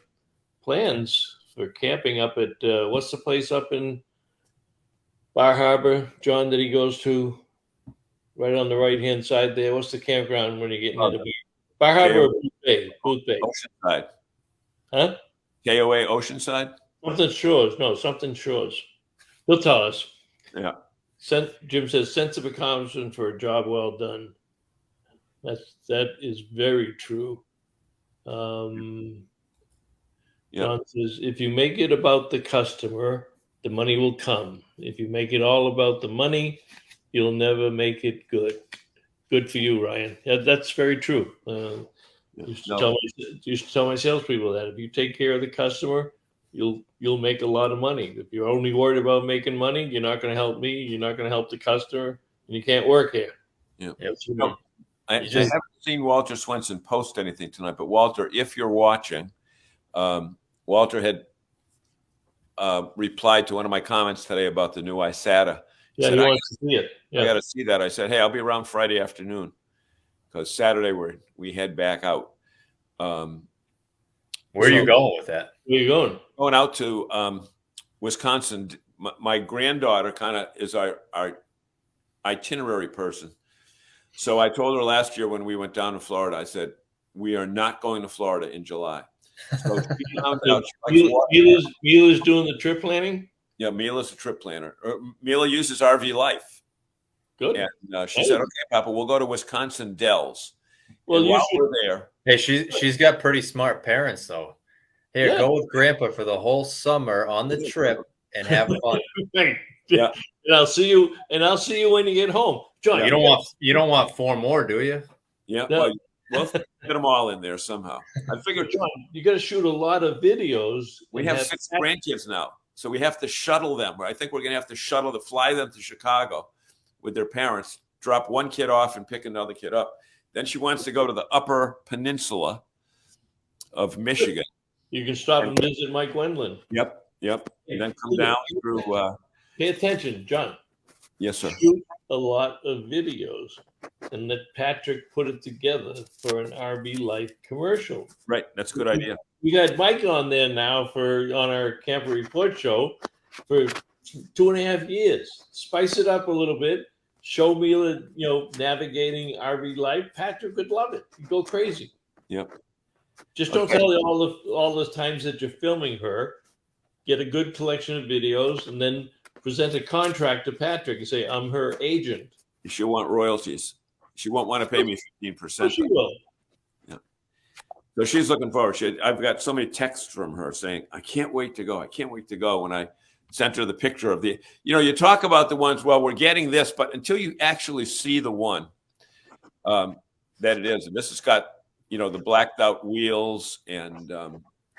plans for camping up at what's the place up in Bar Harbor, John, that he goes to? right on the right-hand side there. What's the campground when you're getting into Bar Harbor or Booth Bay? Booth Bay. Oceanside. Huh? KOA Oceanside? Something Shores. No, something Shores. He'll tell us. Yeah. Jim says, sense of accomplishment for a job well done. That is very true. John says, if you make it about the customer, the money will come. If you make it all about the money, you'll never make it good. Good for you, Ryan. Yeah, that's very true. Used to tell my salespeople that if you take care of the customer, you'll make a lot of money. If you're only worried about making money, you're not going to help me. You're not going to help the customer, and you can't work here. Yeah. I just haven't seen Walter Swenson post anything tonight, but Walter, if you're watching, Walter had replied to one of my comments today about the new ISATA. Yeah, he wants to see it. Yeah. I got to see that. I said, hey, I'll be around Friday afternoon because Saturday we head back out. Where are you going with that? Where are you going? Going out to Wisconsin. My granddaughter kind of is our itinerary person. So I told her last year when we went down to Florida, I said, we are not going to Florida in July. So she found out Mila's doing the trip planning? Yeah, Mila's a trip planner. Mila uses RV Life. Good. And she said, okay, Papa, we'll go to Wisconsin Dells. Well, while we're there. Hey, she's got pretty smart parents, though. Here, go with Grandpa for the whole summer on the trip and have fun. Yeah. And I'll see you when you get home. John, you don't want 4 more, do you? Yeah. No. Well, get them all in there somehow. I figured, John, you got to shoot a lot of videos. We have 6 grandkids now, so we have to shuttle them. I think we're going to have to fly them to Chicago with their parents, drop one kid off and pick another kid up. Then she wants to go to the Upper Peninsula of Michigan. You can stop and visit Mike Wendland. Yep. And then come down through. Pay attention, John. Yes, sir. Shoot a lot of videos and let Patrick put it together for an RV Life commercial. Right. That's a good idea. We got Mike on there now on our Camper Report show for 2.5 years. Spice it up a little bit. Show me, navigating RV Life. Patrick would love it. He'd go crazy. Yep. Just don't tell her all the times that you're filming her. Get a good collection of videos and then present a contract to Patrick and say, I'm her agent. She'll want royalties. She won't want to pay me 15%. She will. Yeah. So she's looking forward. I've got so many texts from her saying, I can't wait to go. I can't wait to go. When I sent her the picture of you talk about the ones, well, we're getting this, but until you actually see the one that it is, and this has got, the blacked out wheels and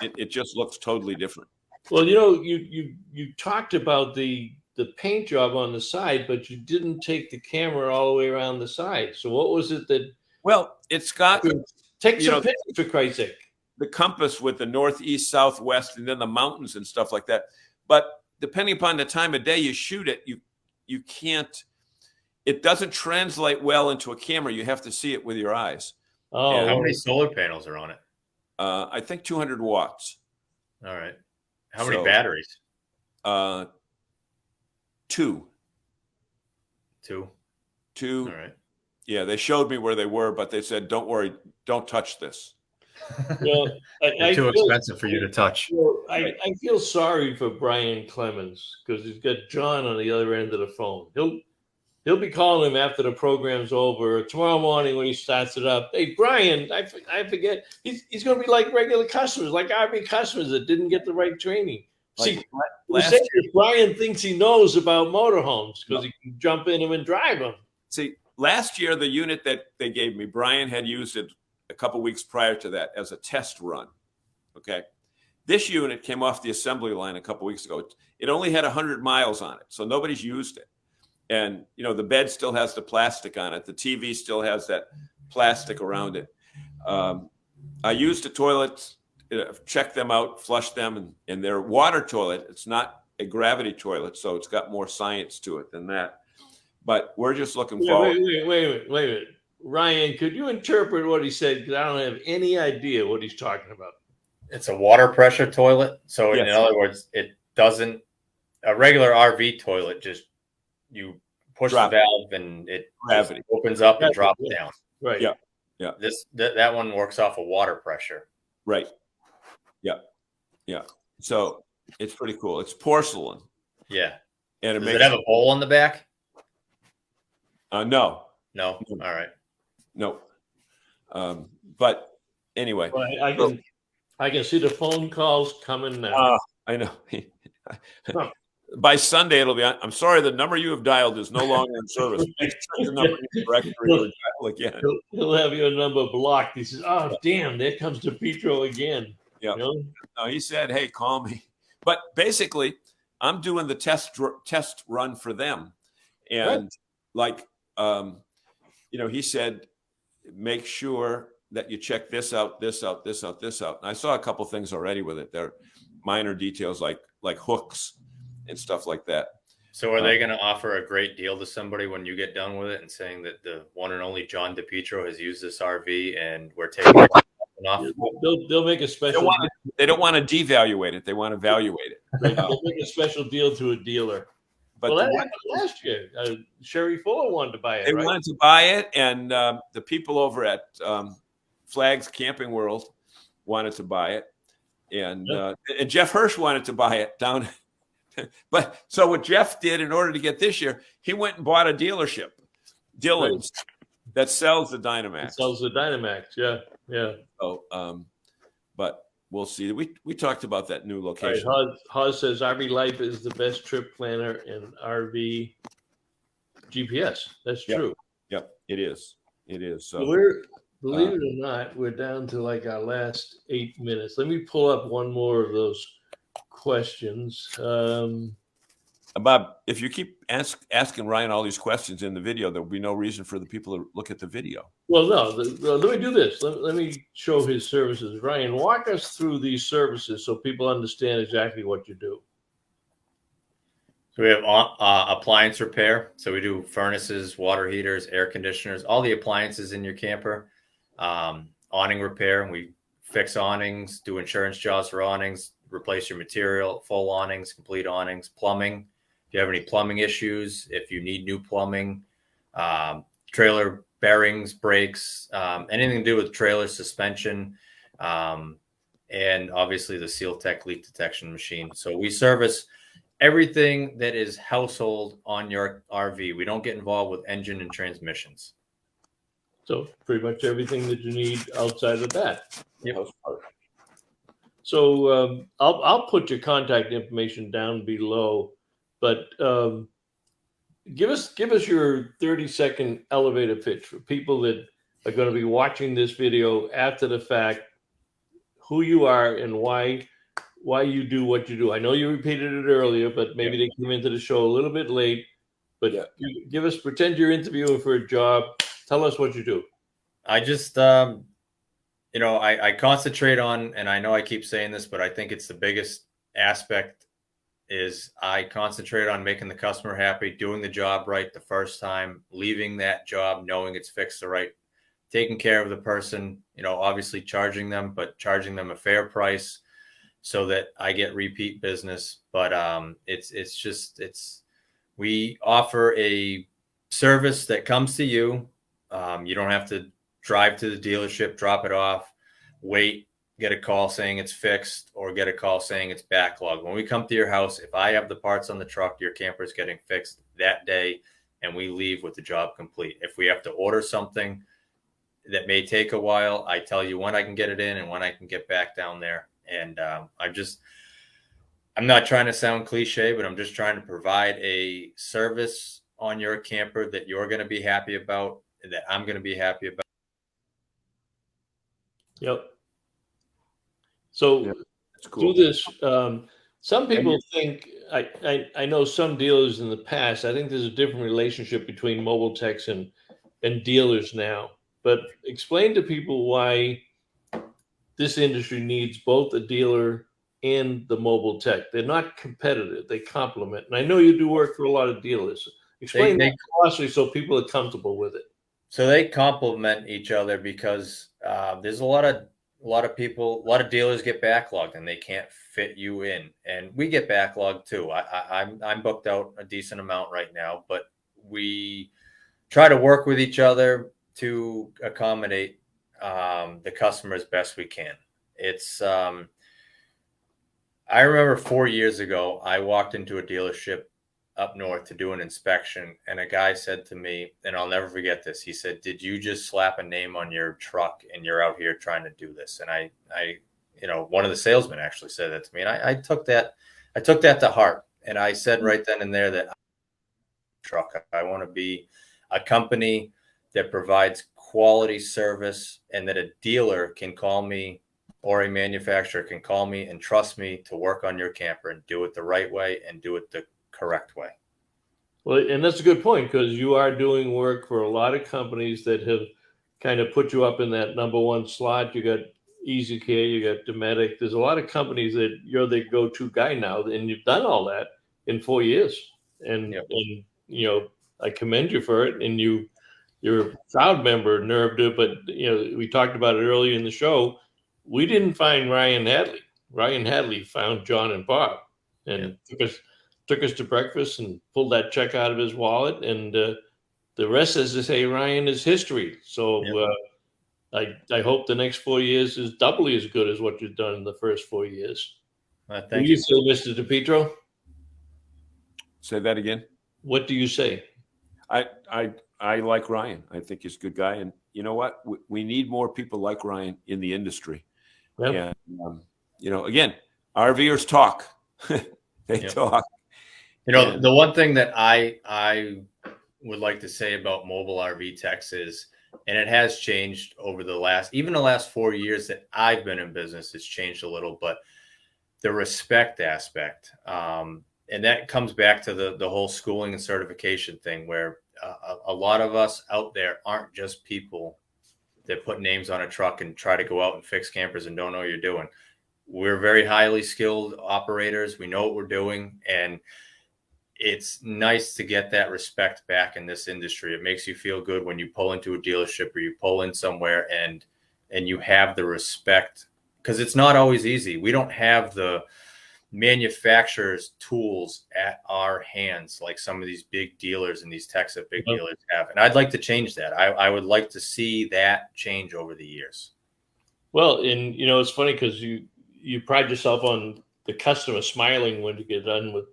it just looks totally different. Well, you talked about the paint job on the side, but you didn't take the camera all the way around the side. So what was it that? Well, it's got take some pictures for Christ's sake. The compass with the northeast, southwest, and then the mountains and stuff like that. But depending upon the time of day you shoot it, you can't. It doesn't translate well into a camera. You have to see it with your eyes. Oh, how many solar panels are on it? I think 200 watts. All right. How many batteries? 2. 2. All right. Yeah, they showed me where they were, but they said, "Don't worry, don't touch this." Well, too expensive for you to touch. I feel sorry for Brian Clemens because he's got John on the other end of the phone. He'll be calling him after the program's over tomorrow morning when he starts it up. Hey, Brian, I forget. He's going to be like regular customers, like RV customers that didn't get the right training. See, Brian thinks he knows about motorhomes because he can jump in them and drive them. See, last year, the unit that they gave me, Brian had used it a couple weeks prior to that as a test run. Okay. This unit came off the assembly line a couple weeks ago. It only had 100 miles on it, so nobody's used it. And, the bed still has the plastic on it. The TV still has that plastic around it. I used the toilets, checked them out, flushed them, and their water toilet, it's not a gravity toilet, so it's got more science to it than that. But we're just looking forward. Wait a minute. Ryan, could you interpret what he said? Because I don't have any idea what he's talking about. It's a water pressure toilet. So in other words, it doesn't, a regular RV toilet, just you push Drop. the valve and it Gravity. just opens up and drops Yeah. down. Right. Yeah. That one works off of water pressure. Right. Yeah. Yeah. So it's pretty cool. It's porcelain. Yeah. And Does it have a bowl on the back? No. No. All right. No. But anyway. Well, I can see the phone calls coming now. I know. By Sunday, it'll be on. I'm sorry, the number you have dialed is no longer in service. Please check the number in the directory or dial again. He'll have your number blocked. He says, "Oh, damn, there comes DePietro again." Yeah. You know? No, he said, "Hey, call me." But basically, I'm doing the test run for them, and he said, make sure that you check this out, this out, this out, this out. And I saw a couple things already with it. They're minor details like hooks and stuff like that. So are they going to offer a great deal to somebody when you get done with it and saying that the one and only John DePietro has used this RV and we're taking it off? They'll make a special. They don't want to devaluate it. They want to evaluate it. They'll make a special deal to a dealer. But well, that happened last year. Sherry Fuller wanted to buy it. They right? wanted to buy it, and the people over at Flags Camping World wanted to buy it, and Jeff Hirsch wanted to buy it down. But so what Jeff did in order to get this year, he went and bought a dealership, Dillon's, that sells the Dynamax. Sells the Dynamax, yeah. So, but we'll see. We talked about that new location. Right, Haas says RV Life is the best trip planner and RV GPS. That's true. Yep, it is. It is. So believe it or not, we're down to like our last 8 minutes. Let me pull up one more of those questions. Bob, if you keep asking Ryan all these questions in the video, there will be no reason for the people to look at the video. Well, no, let me do this. Let me show his services. Ryan, walk us through these services so people understand exactly what you do. So we have appliance repair. So we do furnaces, water heaters, air conditioners, all the appliances in your camper. Awning repair, and we fix awnings, do insurance jobs for awnings, replace your material, full awnings, complete awnings, plumbing. If you have any plumbing issues, if you need new plumbing, trailer bearings, brakes, anything to do with trailer suspension, and obviously the Seal Tech leak detection machine. So we service everything that is household on your RV. We don't get involved with engine and transmissions. So pretty much everything that you need outside of that. Yep. So I'll put your contact information down below, but give us your 30-second elevator pitch for people that are going to be watching this video after the fact, who you are and why you do what you do. I know you repeated it earlier, but maybe they came into the show a little bit late. But pretend you're interviewing for a job. Tell us what you do. I just, I concentrate on, and I know I keep saying this, but I think it's the biggest aspect is I concentrate on making the customer happy, doing the job right the first time, leaving that job, knowing it's fixed the right, taking care of the person, obviously charging them, but charging them a fair price so that I get repeat business. But we offer a service that comes to you. You don't have to drive to the dealership, drop it off, wait, get a call saying it's fixed, or get a call saying it's backlogged. When we come to your house, if I have the parts on the truck, your camper is getting fixed that day, and we leave with the job complete. If we have to order something that may take a while, I tell you when I can get it in and when I can get back down there. And I'm not trying to sound cliche, but I'm just trying to provide a service on your camper that you're going to be happy about, and that I'm going to be happy about. Yep. So that's cool. do this. Some people think, I know some dealers in the past, I think there's a different relationship between mobile techs and dealers now. But explain to people why this industry needs both a dealer and the mobile tech. They're not competitive. They complement. And I know you do work for a lot of dealers. Explain that closely so people are comfortable with it. So they complement each other because there's a lot of people, a lot of dealers get backlogged and they can't fit you in, and we get backlogged too. I'm booked out a decent amount right now, but we try to work with each other to accommodate the customer as best we can. It's I remember 4 years ago, I walked into a dealership up north to do an inspection, and a guy said to me, and I'll never forget this. He said, "Did you just slap a name on your truck and you're out here trying to do this?" And I one of the salesmen actually said that to me, and I took that to heart. And I said right then and there that I want to be a company that provides quality service, and that a dealer can call me, or a manufacturer can call me and trust me to work on your camper and do it the right way and do it the correct way. Well, and that's a good point, because you are doing work for a lot of companies that have kind of put you up in that number one slot. You got Easy Care, you got Dometic. There's a lot of companies that you're the go-to guy now, and you've done all that in 4 years. And, Yep. and I commend you for it. And you're a proud member of NERVDA, but we talked about it earlier in the show. We didn't find Ryan Hadley. Ryan Hadley found John and Bob, and took us to breakfast and pulled that check out of his wallet. And the rest, as they say, Ryan, is history. So I hope the next 4 years is doubly as good as what you've done in the first 4 years. Thank you. Say, Mr. DePietro? Say that again. What do you say? I like Ryan. I think he's a good guy. And you know what? We need more people like Ryan in the industry. Yep. And, again, RVers talk. They talk. The one thing that I would like to say about mobile RV techs is, and it has changed over the last 4 years that I've been in business, it's changed a little, but the respect aspect, and that comes back to the whole schooling and certification thing, where a lot of us out there aren't just people that put names on a truck and try to go out and fix campers and don't know what you're doing. We're very highly skilled operators. We know what we're doing, and it's nice to get that respect back in this industry. It makes you feel good when you pull into a dealership or you pull in somewhere and you have the respect, because it's not always easy. We don't have the manufacturer's tools at our hands like some of these big dealers and these techs that big dealers have. And I'd like to change that. I would like to see that change over the years. Well, and it's funny because you pride yourself on the customer smiling when you get done with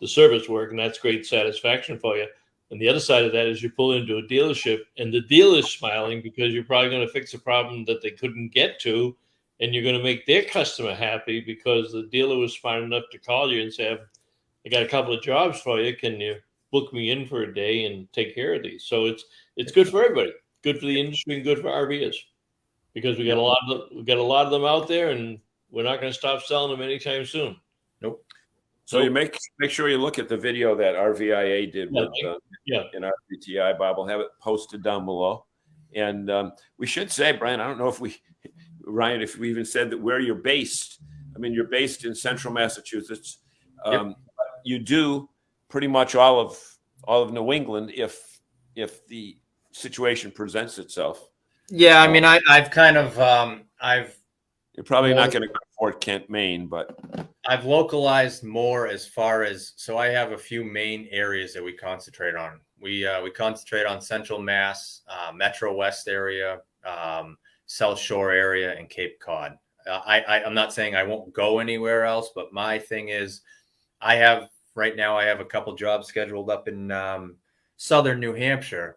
the service work, and that's great satisfaction for you. And the other side of that is you pull into a dealership and the dealer's smiling because you're probably going to fix a problem that they couldn't get to, and you're going to make their customer happy because the dealer was smart enough to call you and say, I got a couple of jobs for you. Can you book me in for a day and take care of these? So it's good for everybody, good for the industry and good for RVers, because we got a lot of them out there, and we're not going to stop selling them anytime soon. Nope. So you make sure you look at the video that RVIA did with in RVTI. Bob will have it posted down below. And we should say, Brian, I don't know if Ryan, if we even said that where you're based. I mean, you're based in central Massachusetts. You do pretty much all of New England if the situation presents itself. Yeah, I mean, I've kind of you're probably not going to go to Fort Kent, Maine, but I've localized more as far as, so I have a few main areas that we concentrate on. We concentrate on Central Mass, Metro West area, South Shore area, and Cape Cod. I'm not saying I won't go anywhere else, but my thing is right now I have a couple jobs scheduled up in southern New Hampshire.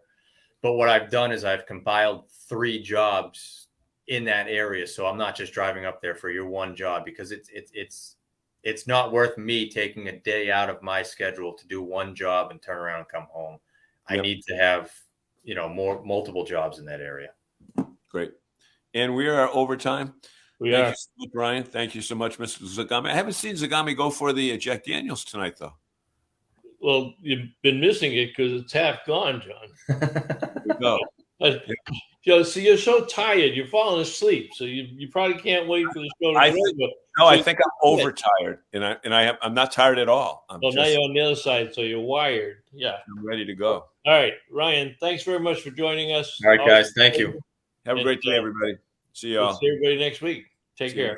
But what I've done is I've compiled 3 jobs in that area. So I'm not just driving up there for your one job, because it's not worth me taking a day out of my schedule to do one job and turn around and come home. I need to have, multiple jobs in that area. Great. And we are over time. Thank you so much, Brian. Thank you so much, Mr. Zagami. I haven't seen Zagami go for the Jack Daniels tonight, though. Well, you've been missing it because it's half gone, John. There we go. See, you're so tired. You're falling asleep, so you probably can't wait for the show to I think I'm overtired, and I'm not tired at all. Now you're on the other side, so you're wired. Yeah, I'm ready to go. All right, Ryan, thanks very much for joining us. All right, guys, thank you. Have a great day, everybody. See y'all. See everybody next week. Take care.